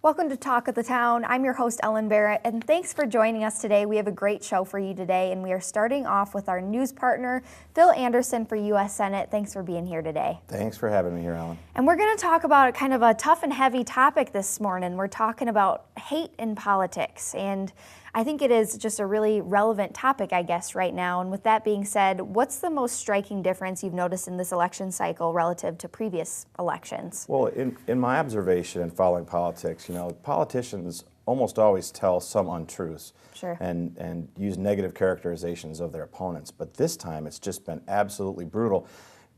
Welcome to Talk of the Town. I'm your host, Ellen Barrett, and thanks for joining us today. We have a great show for you today, and we are starting off with our news partner, Phil Anderson for U.S. Senate. Thanks for being here today. Thanks for having me here, Ellen. And we're going to talk about kind of a tough and heavy topic this morning. We're talking about hate in politics, and I think it is just a really relevant topic, I guess, right now. And with that being said, what's the most striking difference you've noticed in this election cycle relative to previous elections? Well, in my observation and following politics, politicians almost always tell some untruths. Sure. and use negative characterizations of their opponents. But this time it's just been absolutely brutal,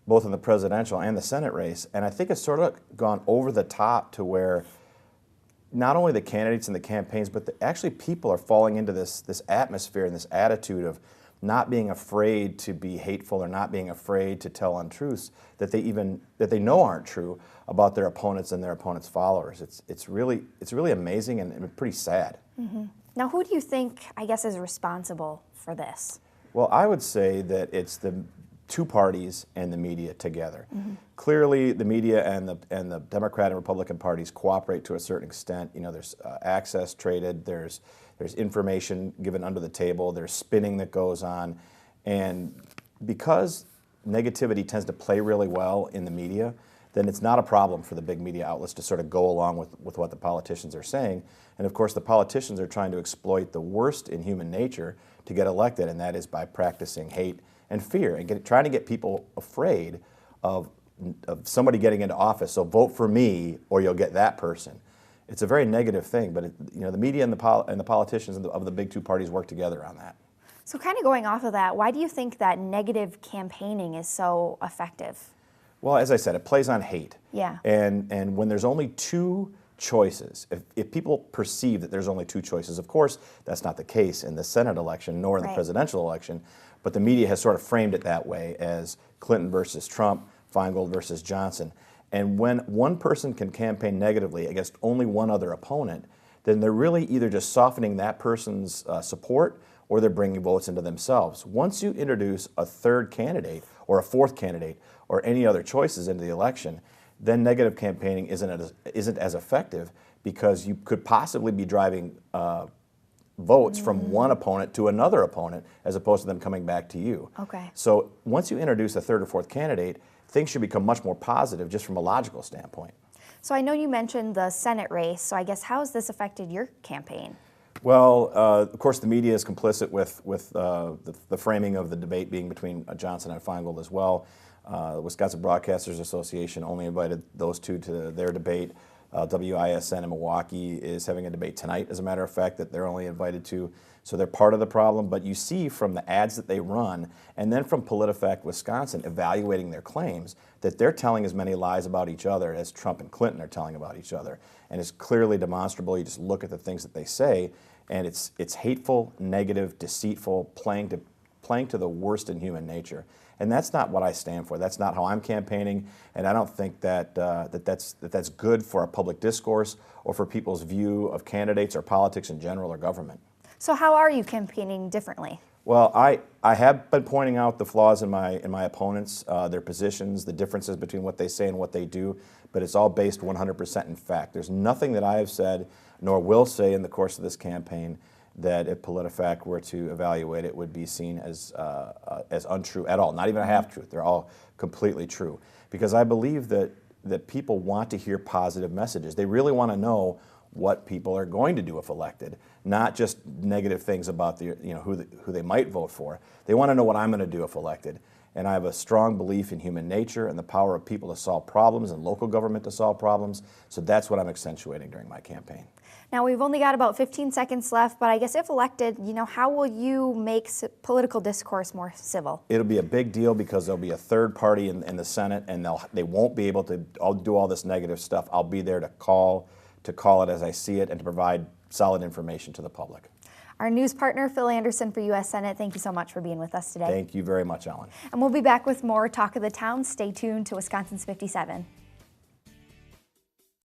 both in the presidential and the Senate race. And I think it's sort of gone over the top to where not only the candidates and the campaigns, but actually people are falling into this atmosphere and this attitude of not being afraid to be hateful or not being afraid to tell untruths that they know aren't true about their opponents and their opponents' followers. It's really amazing and pretty sad. Mm-hmm. Now, who do you think, I guess, is responsible for this? Well, I would say that it's the two parties and the media together. Mm-hmm. Clearly, the media and the Democrat and Republican parties cooperate to a certain extent. There's access traded, there's information given under the table, there's spinning that goes on, and because negativity tends to play really well in the media, then it's not a problem for the big media outlets to sort of go along with what the politicians are saying. And of course, the politicians are trying to exploit the worst in human nature to get elected, and that is by practicing hate and fear and trying to get people afraid of somebody getting into office. So vote for me or you'll get that person. It's a very negative thing, but the media and the politicians of the big two parties work together on that. So kind of going off of that, why do you think that negative campaigning is so effective? Well, as I said, it plays on hate. Yeah. And when there's only two choices, if people perceive that there's only two choices, of course, that's not the case in the Senate election nor in the presidential election, but the media has sort of framed it that way as Clinton versus Trump, Feingold versus Johnson. And when one person can campaign negatively against only one other opponent, then they're really either just softening that person's support or they're bringing votes into themselves. Once you introduce a third candidate or a fourth candidate or any other choices into the election, then negative campaigning isn't as effective because you could possibly be driving votes from one opponent to another opponent as opposed to them coming back to you. Okay. So once you introduce a third or fourth candidate, things should become much more positive just from a logical standpoint. So I know you mentioned the Senate race, so I guess how has this affected your campaign? Well, of course, the media is complicit with the framing of the debate being between Johnson and Feingold as well. The Wisconsin Broadcasters Association only invited those two to their debate. WI57 in Milwaukee is having a debate tonight, as a matter of fact, that they're only invited to. So they're part of the problem. But you see from the ads that they run, and then from PolitiFact Wisconsin evaluating their claims, that they're telling as many lies about each other as Trump and Clinton are telling about each other. And it's clearly demonstrable. You just look at the things that they say, and it's hateful, negative, deceitful, playing to the worst in human nature. And that's not what I stand for. That's not how I'm campaigning, and I don't think that's good for our public discourse or for people's view of candidates or politics in general or government. So how are you campaigning differently? Well, I have been pointing out the flaws in my opponents, their positions, the differences between what they say and what they do, but it's all based 100% in fact. There's nothing that I have said nor will say in the course of this campaign that if PolitiFact were to evaluate it would be seen as untrue at all, not even a half-truth. They're all completely true. Because I believe that people want to hear positive messages. They really want to know what people are going to do if elected, not just negative things about who they might vote for. They want to know what I'm going to do if elected. And I have a strong belief in human nature and the power of people to solve problems and local government to solve problems. So that's what I'm accentuating during my campaign. Now, we've only got about 15 seconds left, but I guess if elected, how will you make political discourse more civil? It'll be a big deal because there'll be a third party in the Senate, and they won't be able to do all this negative stuff. I'll be there to call it as I see it and to provide solid information to the public. Our news partner, Phil Anderson for U.S. Senate, thank you so much for being with us today. Thank you very much, Ellen. And we'll be back with more Talk of the Town. Stay tuned to Wisconsin's 57.